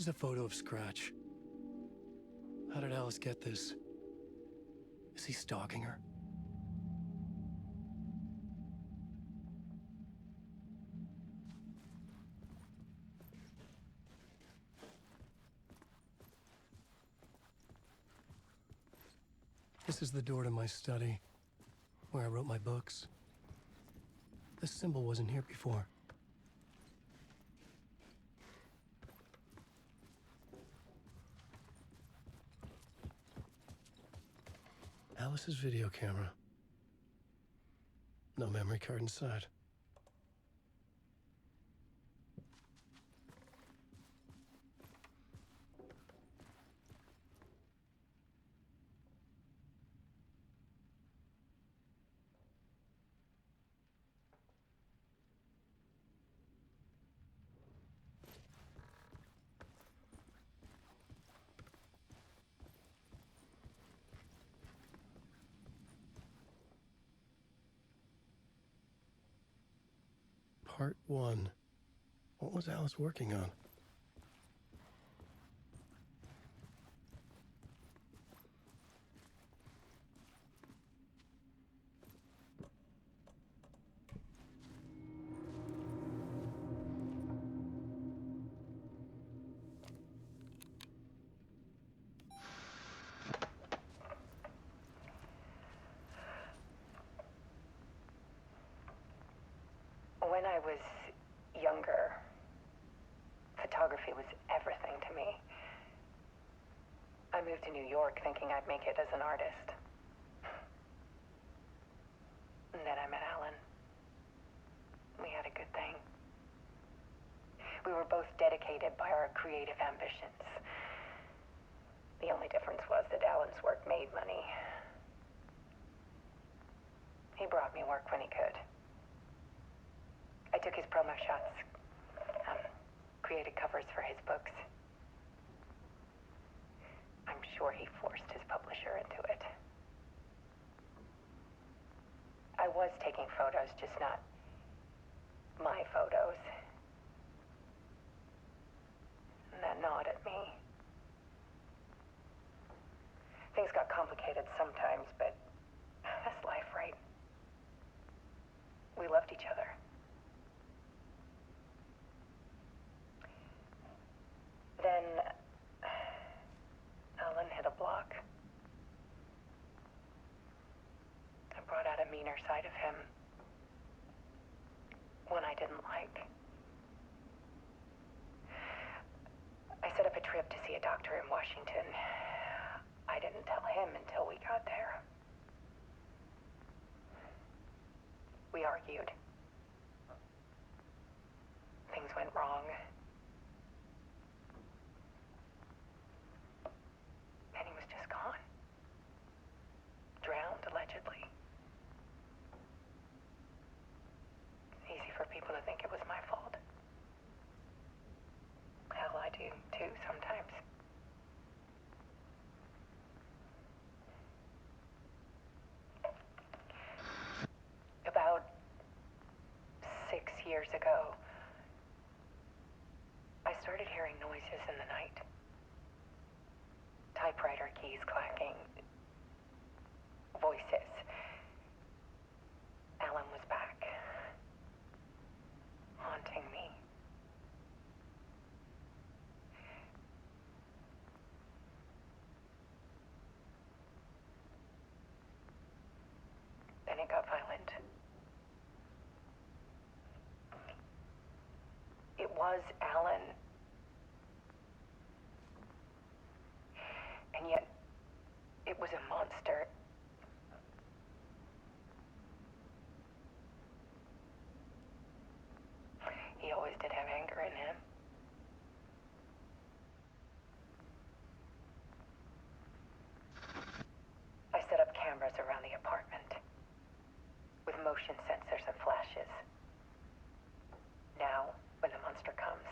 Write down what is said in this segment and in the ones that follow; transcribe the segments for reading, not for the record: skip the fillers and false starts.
This is a photo of Scratch. How did Alice get this? Is he stalking her? This is the door to my study, where I wrote my books. This symbol wasn't here before. Alice's video camera. No memory card inside. Part 1. What was Alice working on? When I was younger, photography was everything to me. I moved to New York thinking I'd make it as an artist. And then I met Alan. We had a good thing. We were both dedicated by our creative ambitions. The only difference was that Alan's work made money. He brought me work when he could. I took his promo shots, created covers for his books. I'm sure he forced his publisher into it. I was taking photos, just not my photos. And that gnawed at me. Things got complicated sometimes, but that's life, right? We loved each other. Then Alan hit a block. I brought out a meaner side of him. One I didn't like. I set up a trip to see a doctor in Washington. I didn't tell him until we got there. We argued. Things went wrong. And he was just gone. Drowned, allegedly. It's easy for people to think it was my fault. Hell, I do too sometimes. About 6 years ago, I started hearing noises in the night. Typewriter keys clacking. Voices. Alan was back. Haunting me. Then it got violent. It was Alan. And yet, it was a monster. He always did have anger in him. I set up cameras around the apartment with motion sensors and flashes. Now, when the monster comes,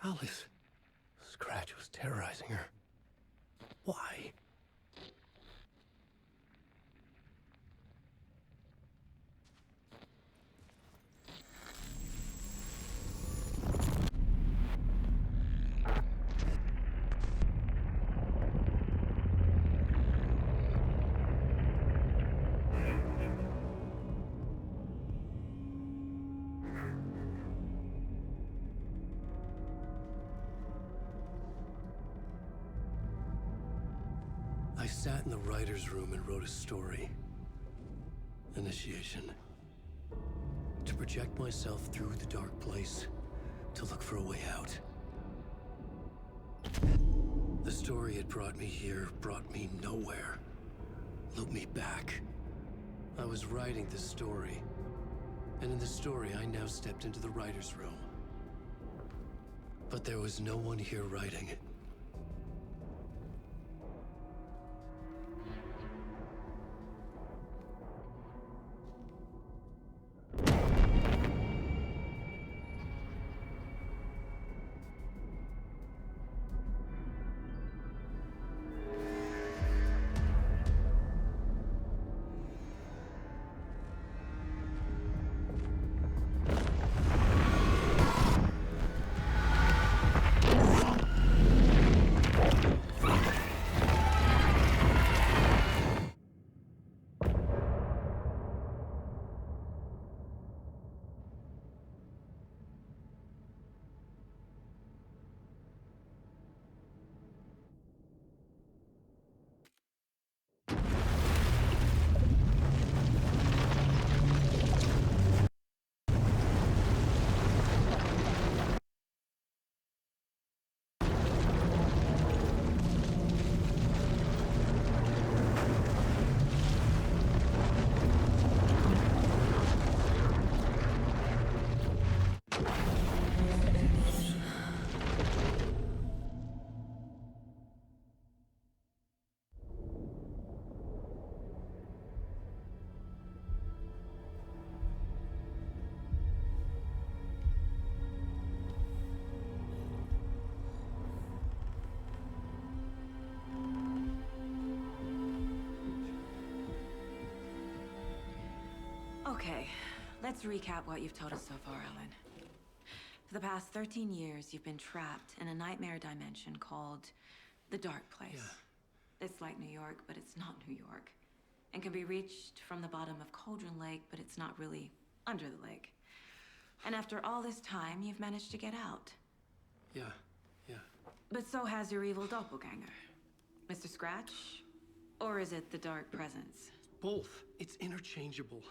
Alice. Scratch was terrorizing her. Why? I sat in the writer's room and wrote a story. Initiation. To project myself through the dark place, to look for a way out. The story had brought me here, brought me nowhere. Looped me back. I was writing the story. And in the story, I now stepped into the writer's room. But there was no one here writing it. Okay, let's recap what you've told us so far, Ellen. For the past 13 years, you've been trapped in a nightmare dimension called the Dark Place. Yeah. It's like New York, but it's not New York. And can be reached from the bottom of Cauldron Lake, but it's not really under the lake. And after all this time, you've managed to get out. Yeah. But so has your evil doppelganger. Mr. Scratch? Or is it the Dark Presence? Both. It's interchangeable.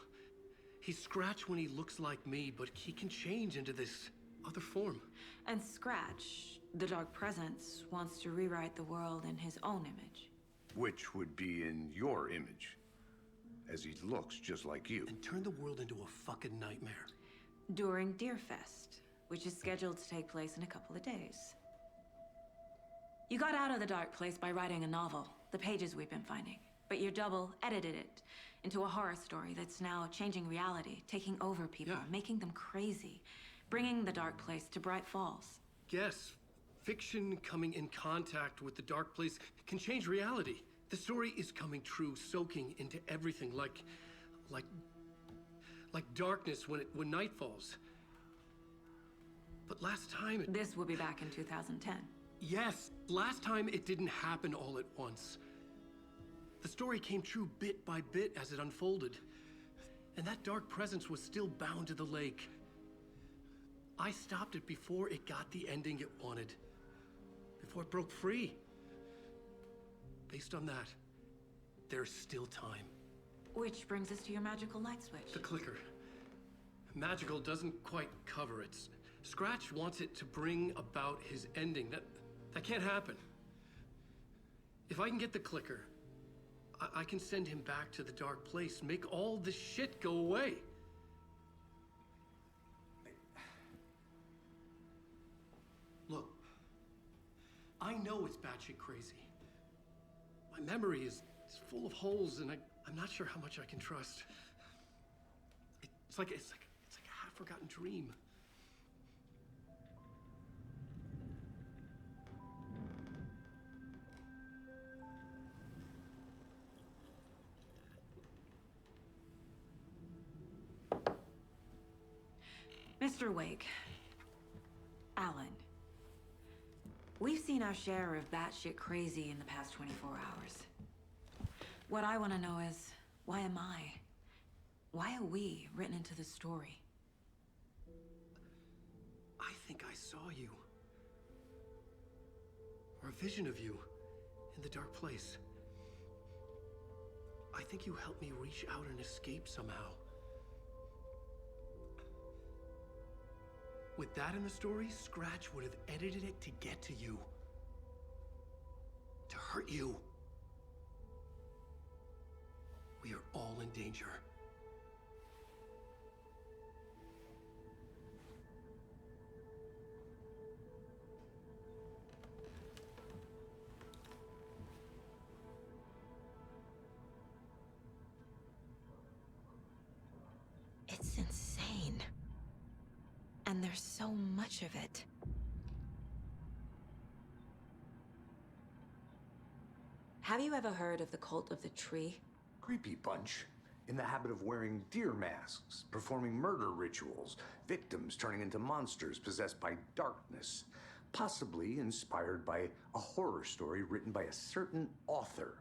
He's Scratch when he looks like me, but he can change into this other form. And Scratch, the Dark Presence, wants to rewrite the world in his own image. Which would be in your image, as he looks just like you. And turn the world into a fucking nightmare. During Deerfest, which is scheduled to take place in a couple of days. You got out of the Dark Place by writing a novel, the pages we've been finding. But your double edited it into a horror story that's now changing reality, taking over people, making them crazy, bringing the Dark Place to Bright Falls. Yes, fiction coming in contact with the dark place can change reality. The story is coming true, soaking into everything like darkness when night falls. But last time it... This will be back in 2010. Yes, last time it didn't happen all at once. The story came true bit by bit as it unfolded. And that dark presence was still bound to the lake. I stopped it before it got the ending it wanted. Before it broke free. Based on that, there's still time. Which brings us to your magical light switch. The clicker. Magical doesn't quite cover it. Scratch wants it to bring about his ending. That can't happen. If I can get the clicker, I can send him back to the dark place, make all this shit go away. Look, I know it's batshit crazy. My memory is full of holes, and I'm not sure how much I can trust. It's like a half-forgotten dream. Mr. Wake. Alan. We've seen our share of batshit crazy in the past 24 hours. What I want to know is, why am I? Why are we written into the story? I think I saw you. Or a vision of you in the dark place. I think you helped me reach out and escape somehow. With that in the story, Scratch would have edited it to get to you. To hurt you. We are all in danger. It's insane. And there's so much of it. Have you ever heard of the cult of the tree? Creepy bunch. In the habit of wearing deer masks, performing murder rituals, victims turning into monsters possessed by darkness. Possibly inspired by a horror story written by a certain author.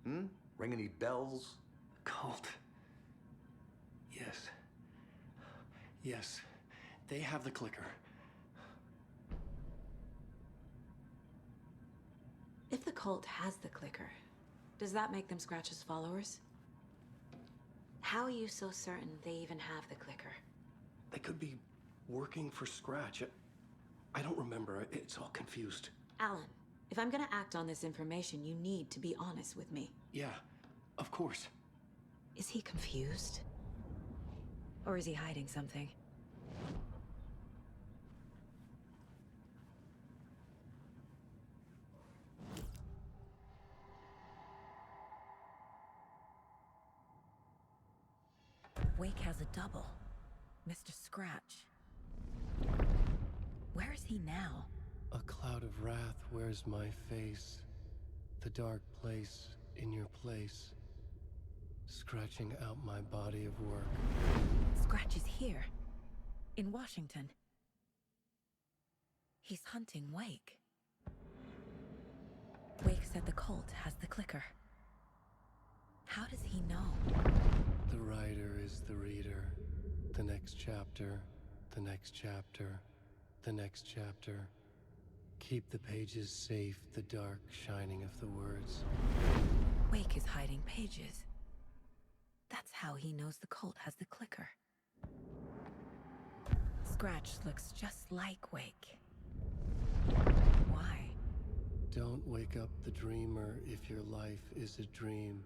Ring any bells? Cult. Yes. Yes. They have the clicker. If the cult has the clicker, does that make them Scratch's followers? How are you so certain they even have the clicker? They could be working for Scratch. I don't remember. It's all confused. Alan, if I'm gonna act on this information, you need to be honest with me. Yeah, of course. Is he confused? Or is he hiding something? Wake has a double. Mr. Scratch. Where is he now? A cloud of wrath wears my face. The dark place in your place. Scratching out my body of work. Scratch is here. In Washington. He's hunting Wake. Wake said the cult has the clicker. How does he know? The writer is the reader. The next chapter, the next chapter, the next chapter. Keep the pages safe, the dark shining of the words. Wake is hiding pages. That's how he knows the cult has the clicker. Scratch looks just like Wake. Why? Don't wake up the dreamer if your life is a dream.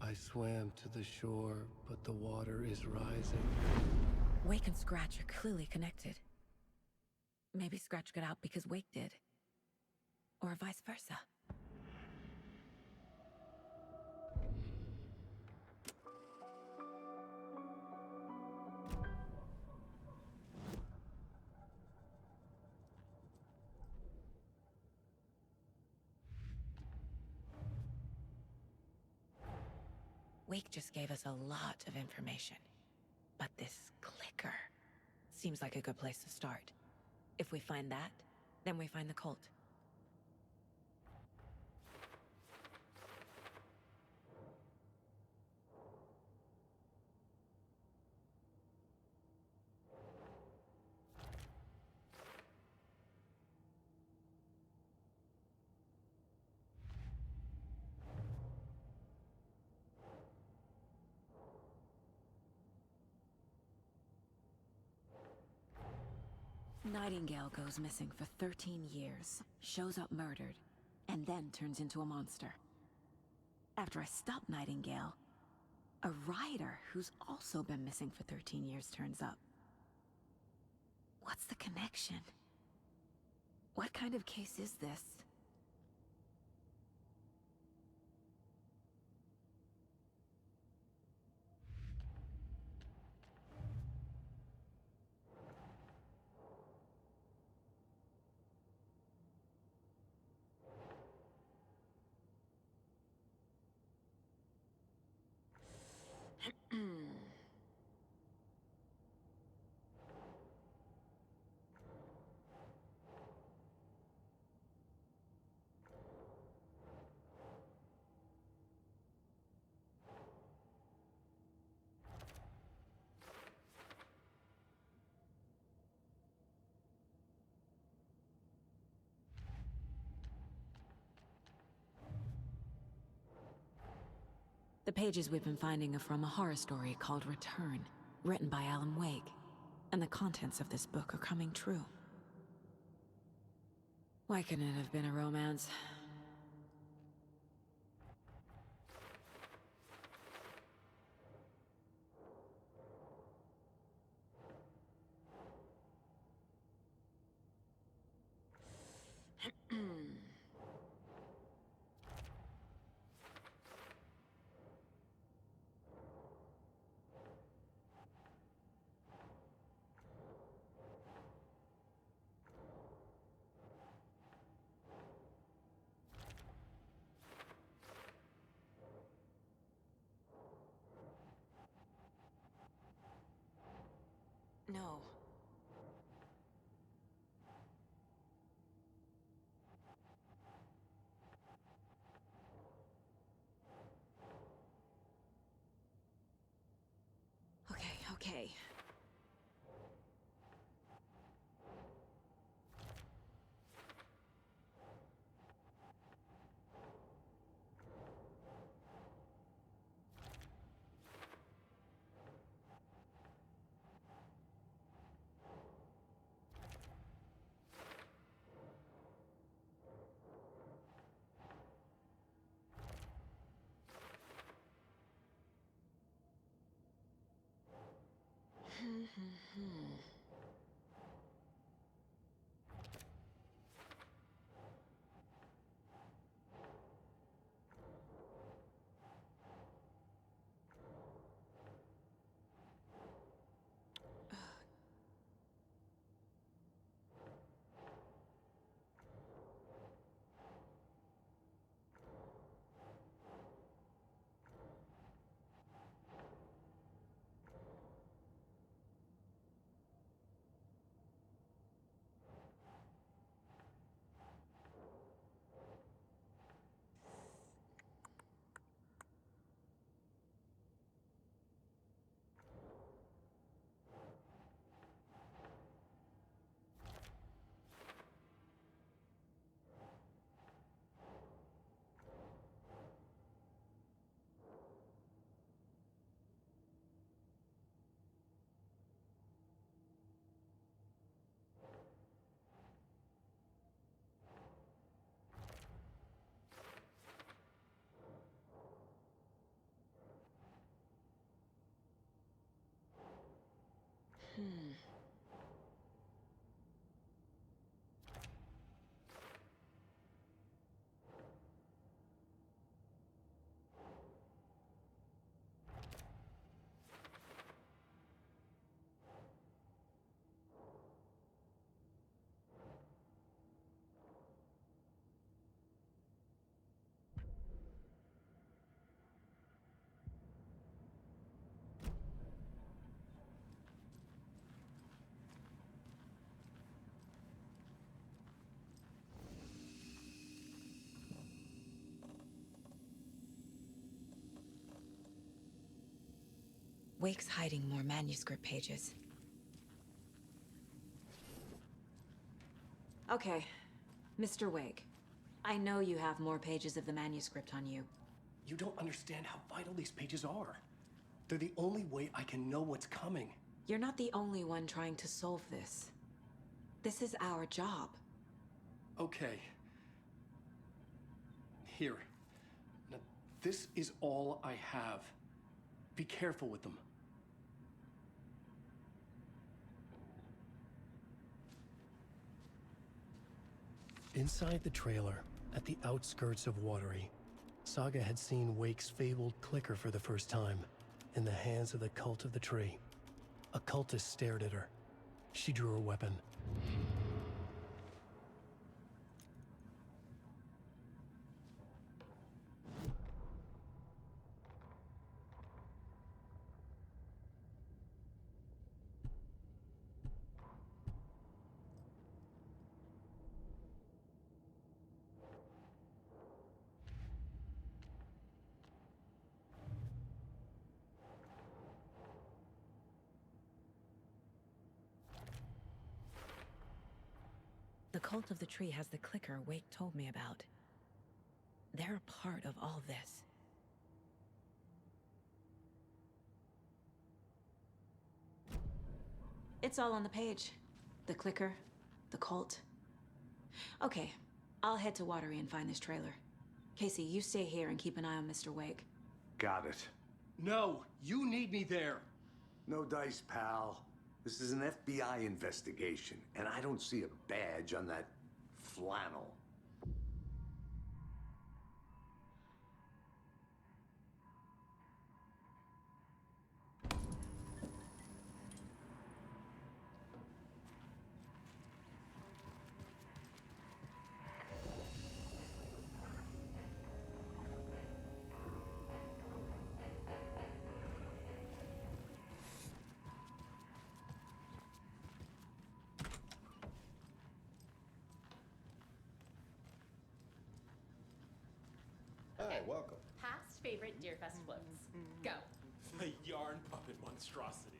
I swam to the shore, but the water is rising. Wake and Scratch are clearly connected. Maybe Scratch got out because Wake did. Or vice versa. Wake just gave us a lot of information. But this clicker seems like a good place to start. If we find that, then we find the cult. Nightingale goes missing for 13 years, shows up murdered, and then turns into a monster. After I stop Nightingale, a writer who's also been missing for 13 years turns up. What's the connection? What kind of case is this? The pages we've been finding are from a horror story called Return, written by Alan Wake. And the contents of this book are coming true. Why couldn't it have been a romance? No. Okay. Wake's hiding more manuscript pages. Okay, Mr. Wake. I know you have more pages of the manuscript on you. You don't understand how vital these pages are. They're the only way I can know what's coming. You're not the only one trying to solve this. This is our job. Okay. Here. Now, this is all I have. Be careful with them. Inside the trailer, at the outskirts of Watery, Saga had seen Wake's fabled clicker for the first time, in the hands of the Cult of the Tree. A cultist stared at her. She drew her weapon. The Cult of the Tree has the clicker Wake told me about. They're a part of all this. It's all on the page. The clicker, the cult. Okay, I'll head to Watery and find this trailer. Casey, you stay here and keep an eye on Mr. Wake. Got it. No, you need me there. No dice, pal. This is an FBI investigation, and I don't see a badge on that flannel. Hi, welcome. Past favorite Deerfest floats. Go. The yarn puppet monstrosity.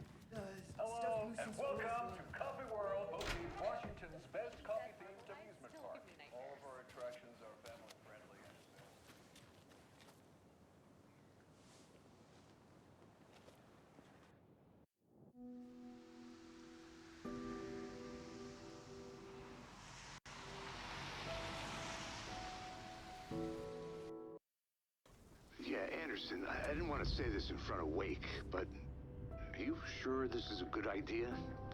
Hello, and welcome to Coffee World, voted Washington's best coffee-themed amusement park. All of our attractions are family-friendly and Yeah, Anderson, I didn't want to say this in front of Wake, but are you sure this is a good idea?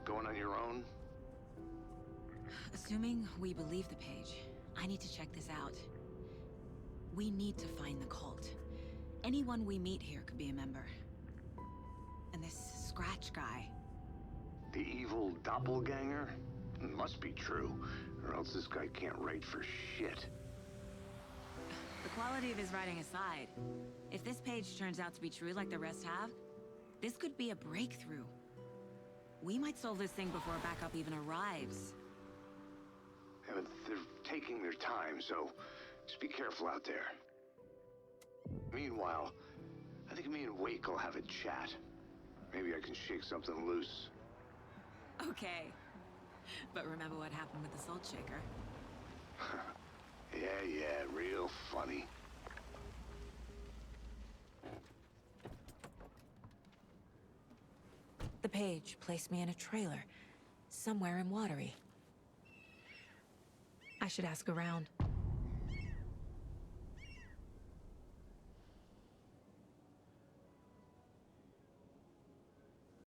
Going on your own? Assuming we believe the page, I need to check this out. We need to find the cult. Anyone we meet here could be a member. And this Scratch guy. The evil doppelganger? Must be true, or else this guy can't write for shit. The quality of his writing aside, if this page turns out to be true like the rest have, this could be a breakthrough. We might solve this thing before backup even arrives. Yeah, but they're taking their time, so just be careful out there. Meanwhile, I think me and Wake will have a chat. Maybe I can shake something loose. Okay. But remember what happened with the salt shaker? Yeah, real funny. The page placed me in a trailer, somewhere in Watery. I should ask around.